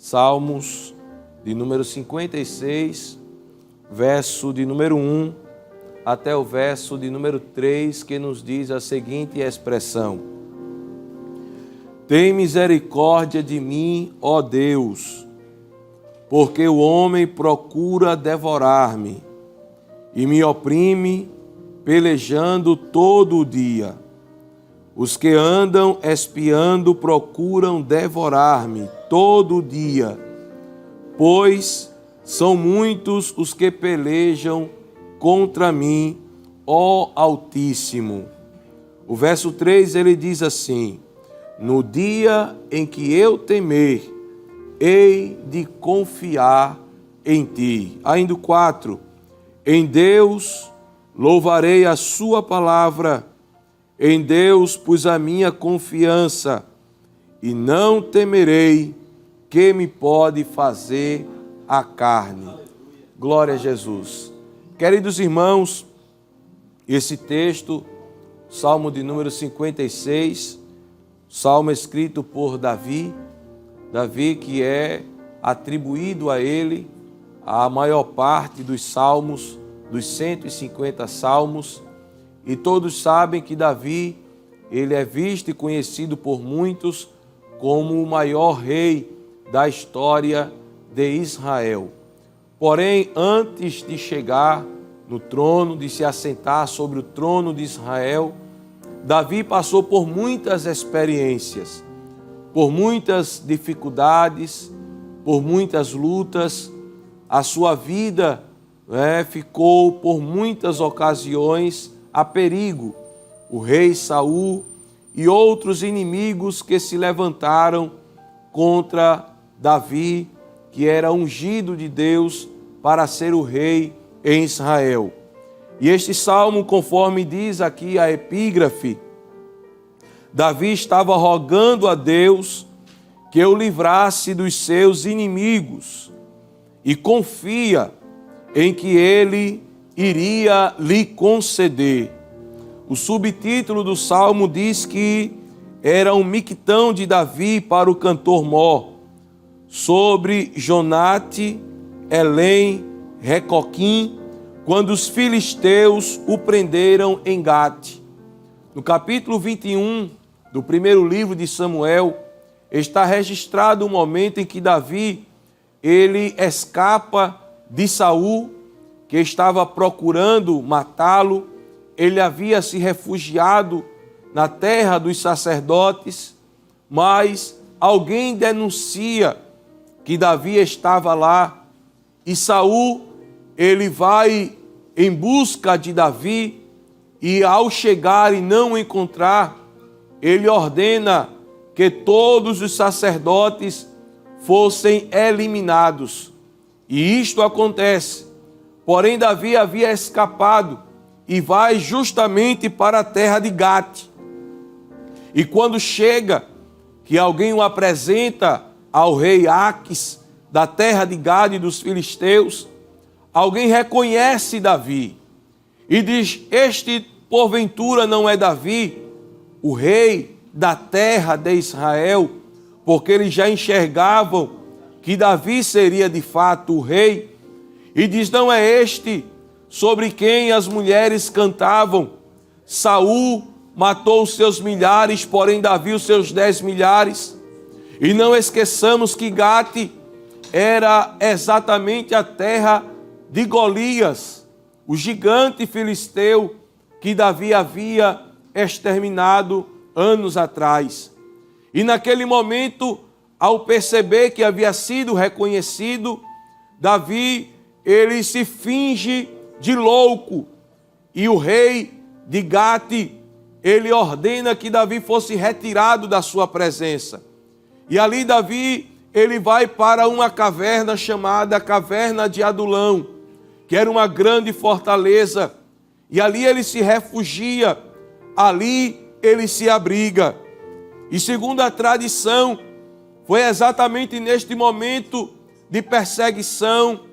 Salmos de número 56, verso de número 1 até o verso de número 3, que nos diz a seguinte expressão: Tem misericórdia de mim, ó Deus, porque o homem procura devorar-me e me oprime, pelejando todo o dia. Os que andam espiando procuram devorar-me todo o dia, pois são muitos os que pelejam contra mim, ó Altíssimo. O verso 3 ele diz assim: No dia em que eu temer, hei de confiar em ti. Ainda o 4, em Deus louvarei a sua palavra, em Deus pus a minha confiança, e não temerei que me pode fazer a carne. Glória a Jesus. Queridos irmãos, esse texto, Salmo de número 56, salmo escrito por Davi que é atribuído a ele a maior parte dos salmos, dos 150 salmos, e todos sabem que Davi, ele é visto e conhecido por muitos como o maior rei da história de Israel. Porém, antes de chegar no trono, de se assentar sobre o trono de Israel, Davi passou por muitas experiências, por muitas dificuldades, por muitas lutas. A sua vida ficou por muitas ocasiões a perigo. O rei Saul e outros inimigos que se levantaram contra Davi, que era ungido de Deus para ser o rei em Israel. E este salmo, conforme diz aqui a epígrafe, Davi estava rogando a Deus que o livrasse dos seus inimigos e confia em que ele iria lhe conceder. O subtítulo do salmo diz que era um mictão de Davi para o cantor mor, sobre Jonate, Elém, Recoquim, quando os filisteus o prenderam em Gate. No capítulo 21 do primeiro livro de Samuel, está registrado o momento em que Davi, ele escapa de Saul, que estava procurando matá-lo. Ele havia se refugiado na terra dos sacerdotes, mas alguém denuncia que Davi estava lá, e Saul, ele vai em busca de Davi, e ao chegar e não o encontrar, ele ordena que todos os sacerdotes fossem eliminados. E isto acontece. Porém, Davi havia escapado e vai justamente para a terra de Gate. E quando chega, que alguém o apresenta ao rei Aques, da terra de Gade dos filisteus, alguém reconhece Davi e diz: Este porventura não é Davi, o rei da terra de Israel? Porque eles já enxergavam que Davi seria de fato o rei. E diz: Não é este sobre quem as mulheres cantavam? Saul matou os seus milhares, porém Davi os seus 10 milhares. E não esqueçamos que Gate era exatamente a terra de Golias, o gigante filisteu que Davi havia exterminado anos atrás. E naquele momento, ao perceber que havia sido reconhecido, Davi, ele se finge de louco, e o rei de Gate, ele ordena que Davi fosse retirado da sua presença. E ali Davi, ele vai para uma caverna chamada Caverna de Adulão, que era uma grande fortaleza, e ali ele se refugia, ali ele se abriga. E segundo a tradição, foi exatamente neste momento de perseguição,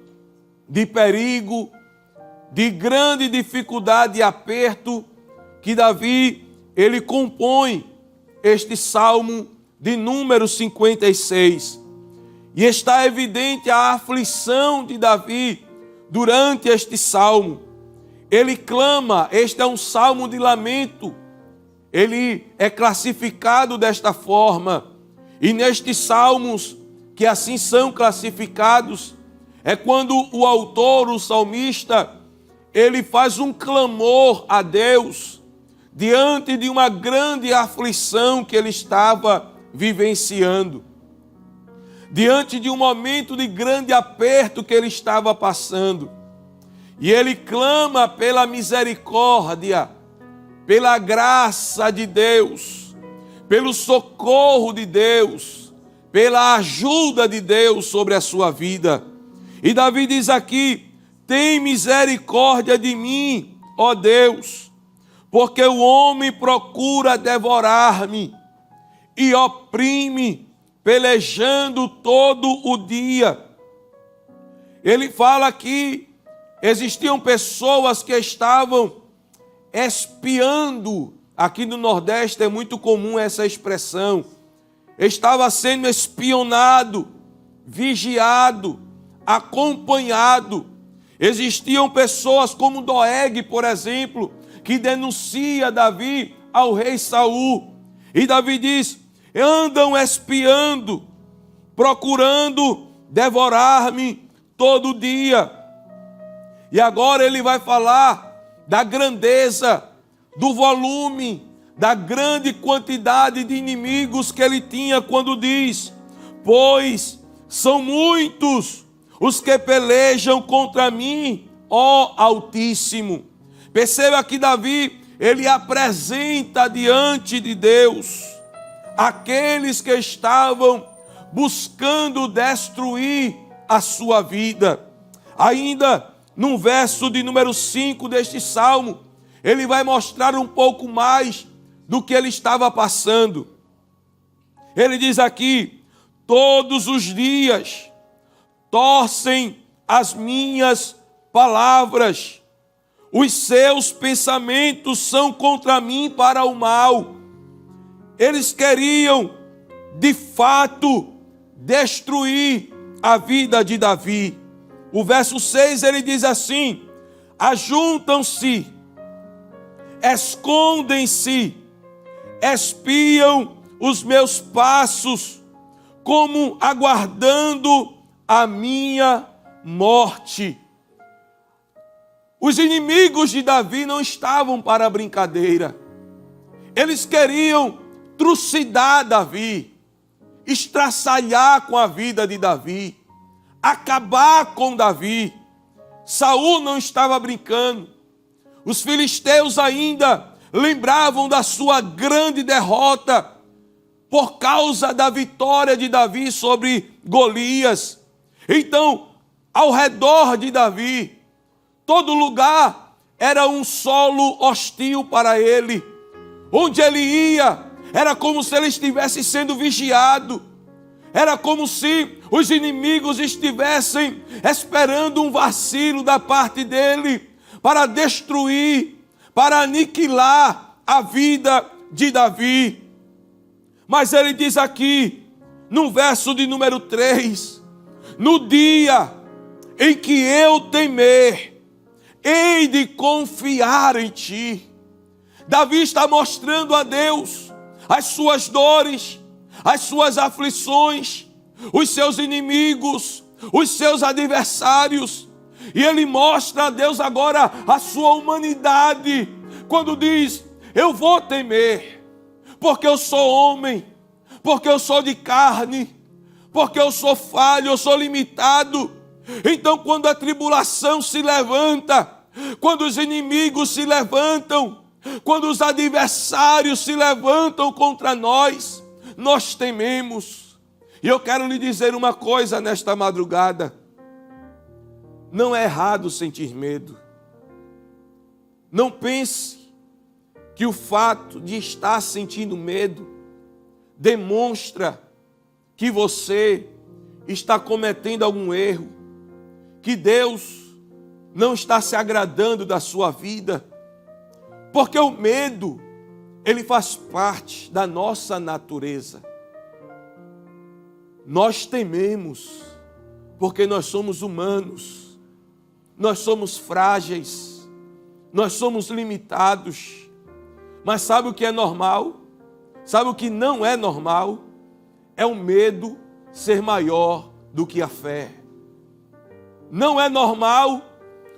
de perigo, de grande dificuldade e aperto, que Davi, ele compõe este salmo de número 56. E está evidente a aflição de Davi durante este salmo. Ele clama, este é um salmo de lamento. Ele é classificado desta forma. E nestes salmos, que assim são classificados, é quando o autor, o salmista, ele faz um clamor a Deus diante de uma grande aflição que ele estava vivenciando, diante de um momento de grande aperto que ele estava passando. E ele clama pela misericórdia, pela graça de Deus, pelo socorro de Deus, pela ajuda de Deus sobre a sua vida. E Davi diz aqui: tem misericórdia de mim, ó Deus, porque o homem procura devorar-me e oprime, pelejando todo o dia. Ele fala que existiam pessoas que estavam espiando. Aqui no Nordeste é muito comum essa expressão. Estava sendo espionado, vigiado, acompanhado. Existiam pessoas como Doeg, por exemplo, que denuncia Davi ao rei Saul. E Davi diz: andam espiando, procurando devorar-me todo dia. E agora ele vai falar da grandeza, do volume, da grande quantidade de inimigos que ele tinha quando diz: pois são muitos os que pelejam contra mim, ó Altíssimo. Perceba que Davi, ele apresenta diante de Deus aqueles que estavam buscando destruir a sua vida. Ainda no verso de número 5 deste salmo, ele vai mostrar um pouco mais do que ele estava passando. Ele diz aqui: todos os dias torcem as minhas palavras, os seus pensamentos são contra mim para o mal. Eles queriam, de fato, destruir a vida de Davi. O verso 6 ele diz assim: ajuntam-se, escondem-se, espiam os meus passos, como aguardando a minha morte. Os inimigos de Davi não estavam para brincadeira. Eles queriam trucidar Davi, estraçalhar com a vida de Davi, acabar com Davi. Saul não estava brincando. Os filisteus ainda lembravam da sua grande derrota por causa da vitória de Davi sobre Golias. Então, ao redor de Davi, todo lugar era um solo hostil para ele. Onde ele ia, era como se ele estivesse sendo vigiado. Era como se os inimigos estivessem esperando um vacilo da parte dele para destruir, para aniquilar a vida de Davi. Mas ele diz aqui, no verso de número 3, no dia em que eu temer, hei de confiar em ti. Davi está mostrando a Deus as suas dores, as suas aflições, os seus inimigos, os seus adversários. E ele mostra a Deus agora a sua humanidade, quando diz: eu vou temer, porque eu sou homem, porque eu sou de carne, porque eu sou falho, eu sou limitado. Então, quando a tribulação se levanta, quando os inimigos se levantam, quando os adversários se levantam contra nós, nós tememos. E eu quero lhe dizer uma coisa nesta madrugada: não é errado sentir medo. Não pense que o fato de estar sentindo medo demonstra que você está cometendo algum erro, que Deus não está se agradando da sua vida, porque o medo, ele faz parte da nossa natureza. Nós tememos, porque nós somos humanos, nós somos frágeis, nós somos limitados. Mas sabe o que é normal? Sabe o que não é normal? É o medo ser maior do que a fé. Não é normal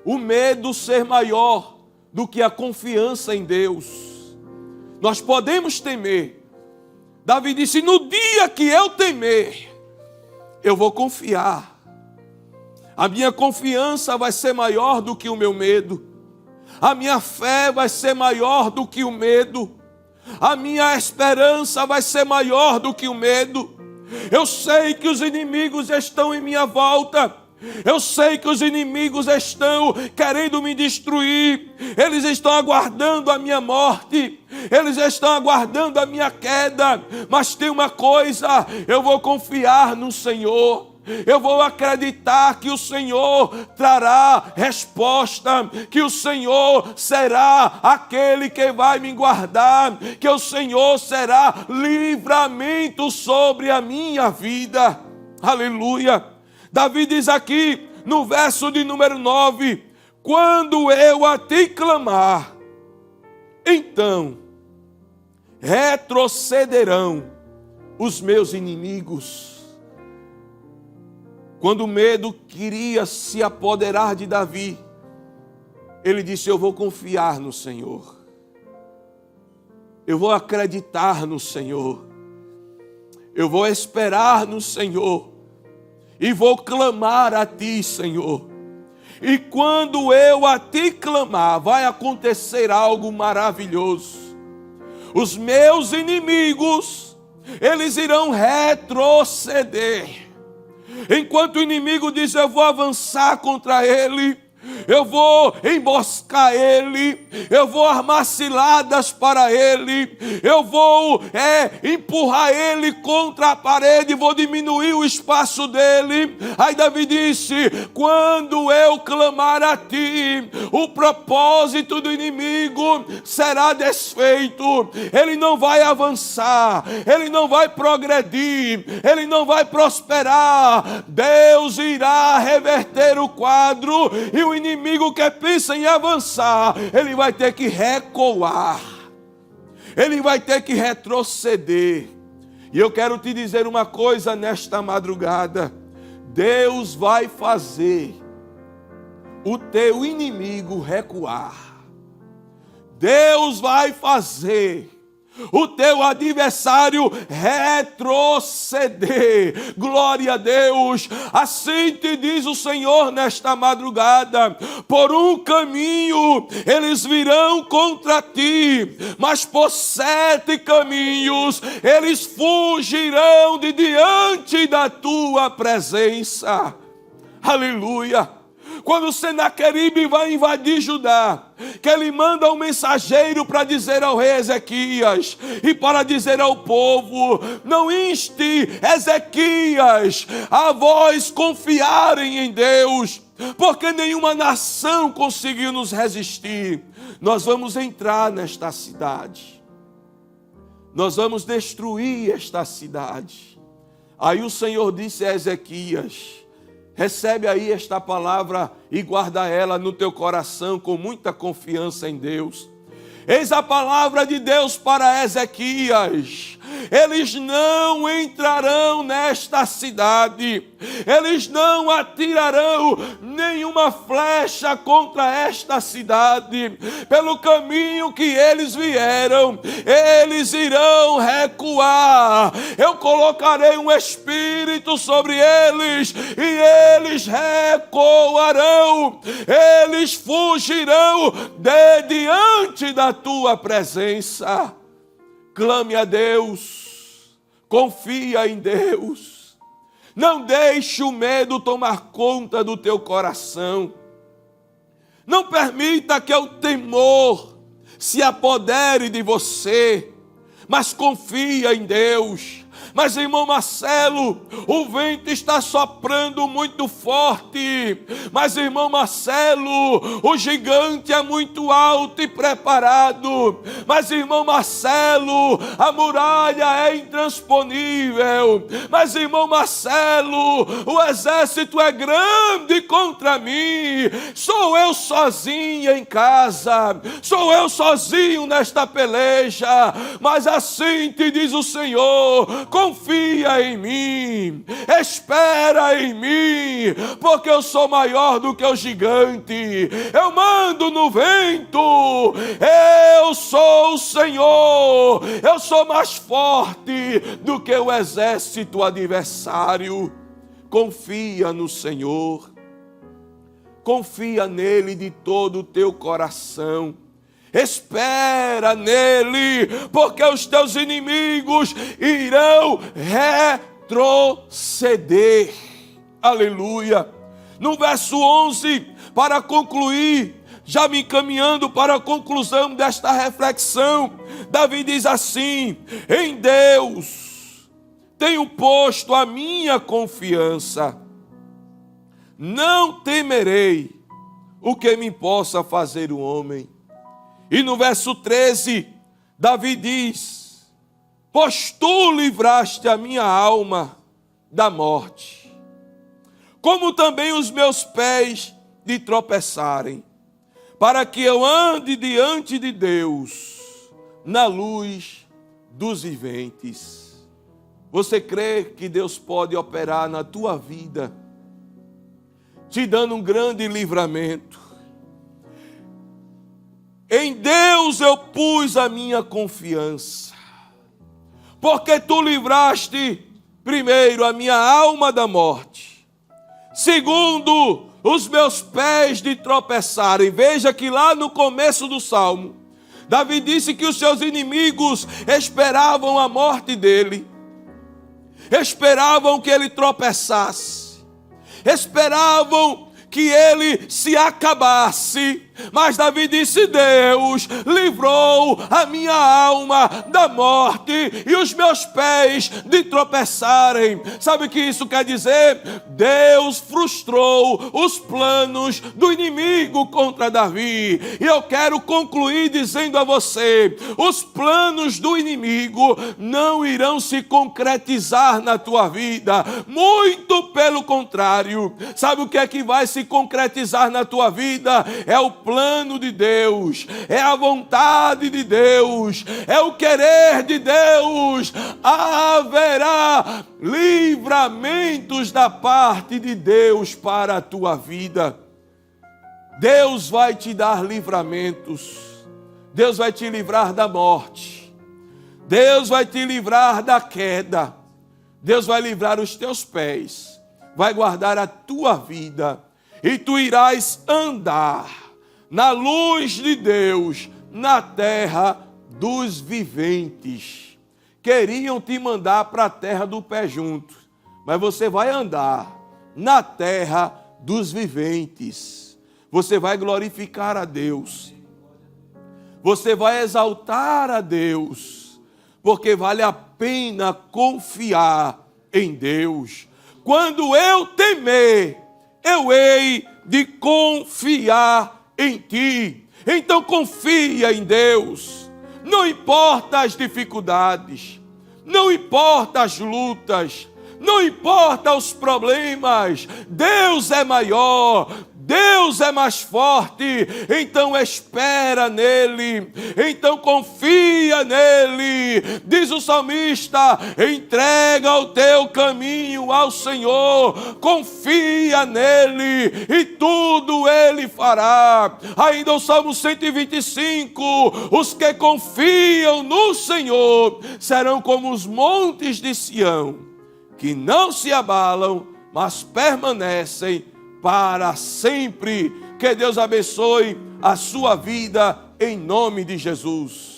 o medo ser maior do que a confiança em Deus. Nós podemos temer. Davi disse: no dia que eu temer, eu vou confiar. A minha confiança vai ser maior do que o meu medo. A minha fé vai ser maior do que o medo. A minha esperança vai ser maior do que o medo. Eu sei que os inimigos estão em minha volta. Eu sei que os inimigos estão querendo me destruir. Eles estão aguardando a minha morte. Eles estão aguardando a minha queda. Mas tem uma coisa: eu vou confiar no Senhor. Eu vou acreditar que o Senhor trará resposta, que o Senhor será aquele que vai me guardar, que o Senhor será livramento sobre a minha vida. Aleluia! Davi diz aqui no verso de número 9: quando eu a ti clamar, então retrocederão os meus inimigos. Quando o medo queria se apoderar de Davi, ele disse: eu vou confiar no Senhor. Eu vou acreditar no Senhor. Eu vou esperar no Senhor. E vou clamar a ti, Senhor. E quando eu a ti clamar, vai acontecer algo maravilhoso. Os meus inimigos, eles irão retroceder. Enquanto o inimigo diz: eu vou avançar contra ele, eu vou emboscar ele, eu vou armar ciladas para ele, eu vou empurrar ele contra a parede, vou diminuir o espaço dele. Aí Davi disse: quando eu clamar a ti, o propósito do inimigo será desfeito. Ele não vai avançar, ele não vai progredir, ele não vai prosperar. Deus irá reverter o quadro, e o inimigo que pensa em avançar, ele vai ter que recuar, ele vai ter que retroceder. E eu quero te dizer uma coisa nesta madrugada: Deus vai fazer o teu inimigo recuar. Deus vai fazer o teu adversário retroceder. Glória a Deus. Assim te diz o Senhor nesta madrugada: por um caminho eles virão contra ti, mas por 7 caminhos eles fugirão de diante da tua presença. Aleluia. Quando Senaqueribe vai invadir Judá, que ele manda um mensageiro para dizer ao rei Ezequias e para dizer ao povo: não inste Ezequias a vós confiarem em Deus, porque nenhuma nação conseguiu nos resistir. Nós vamos entrar nesta cidade, nós vamos destruir esta cidade. Aí o Senhor disse a Ezequias: recebe aí esta palavra e guarda ela no teu coração com muita confiança em Deus. Eis a palavra de Deus para Ezequias: eles não entrarão nesta cidade, eles não atirarão nenhuma flecha contra esta cidade. Pelo caminho que eles vieram, eles irão recuar. Eu colocarei um espírito sobre eles e eles recuarão, eles fugirão de diante da tua presença. Clame a Deus, confia em Deus, não deixe o medo tomar conta do teu coração, não permita que o temor se apodere de você, mas confia em Deus. Mas, irmão Marcelo, o vento está soprando muito forte. Mas, irmão Marcelo, o gigante é muito alto e preparado. Mas, irmão Marcelo, a muralha é intransponível. Mas, irmão Marcelo, o exército é grande contra mim. Sou eu sozinho em casa. Sou eu sozinho nesta peleja. Mas assim te diz o Senhor: confia em mim, espera em mim, porque eu sou maior do que o gigante. Eu mando no vento, eu sou o Senhor, eu sou mais forte do que o exército adversário. Confia no Senhor, confia nele de todo o teu coração. Espera nele, porque os teus inimigos irão retroceder. Aleluia. No verso 11, para concluir, já me encaminhando para a conclusão desta reflexão, Davi diz assim: em Deus tenho posto a minha confiança, não temerei o que me possa fazer o homem. E no verso 13, Davi diz: pois tu livraste a minha alma da morte, como também os meus pés de tropeçarem, para que eu ande diante de Deus na luz dos viventes. Você crê que Deus pode operar na tua vida, te dando um grande livramento? Em Deus eu pus a minha confiança, porque tu livraste, primeiro, a minha alma da morte, segundo, os meus pés de tropeçarem. Veja que lá no começo do Salmo, Davi disse que os seus inimigos esperavam a morte dele, esperavam que ele tropeçasse, esperavam que ele se acabasse. Mas Davi disse: Deus livrou a minha alma da morte e os meus pés de tropeçarem. Sabe o que isso quer dizer? Deus frustrou os planos do inimigo contra Davi. E eu quero concluir dizendo a você: os planos do inimigo não irão se concretizar na tua vida. Muito pelo contrário. Sabe o que é que vai se concretizar na tua vida? É o plano de Deus, é a vontade de Deus, é o querer de Deus. Haverá livramentos da parte de Deus para a tua vida. Deus vai te dar livramentos. Deus vai te livrar da morte. Deus vai te livrar da queda. Deus vai livrar os teus pés. Vai guardar a tua vida. E tu irás andar na luz de Deus, na terra dos viventes. Queriam te mandar para a terra do pé junto, mas você vai andar na terra dos viventes. Você vai glorificar a Deus. Você vai exaltar a Deus, porque vale a pena confiar em Deus. Quando eu temer, eu hei de confiar em ti. Então confia em Deus. Não importa as dificuldades, não importa as lutas, não importa os problemas, Deus é maior, Deus é mais forte. Então espera nele, então confia nele. Diz o salmista: entrega o teu caminho ao Senhor, confia nele e tudo ele fará. Ainda o Salmo 125, os que confiam no Senhor serão como os montes de Sião, que não se abalam, mas permanecem para sempre. Que Deus abençoe a sua vida em nome de Jesus.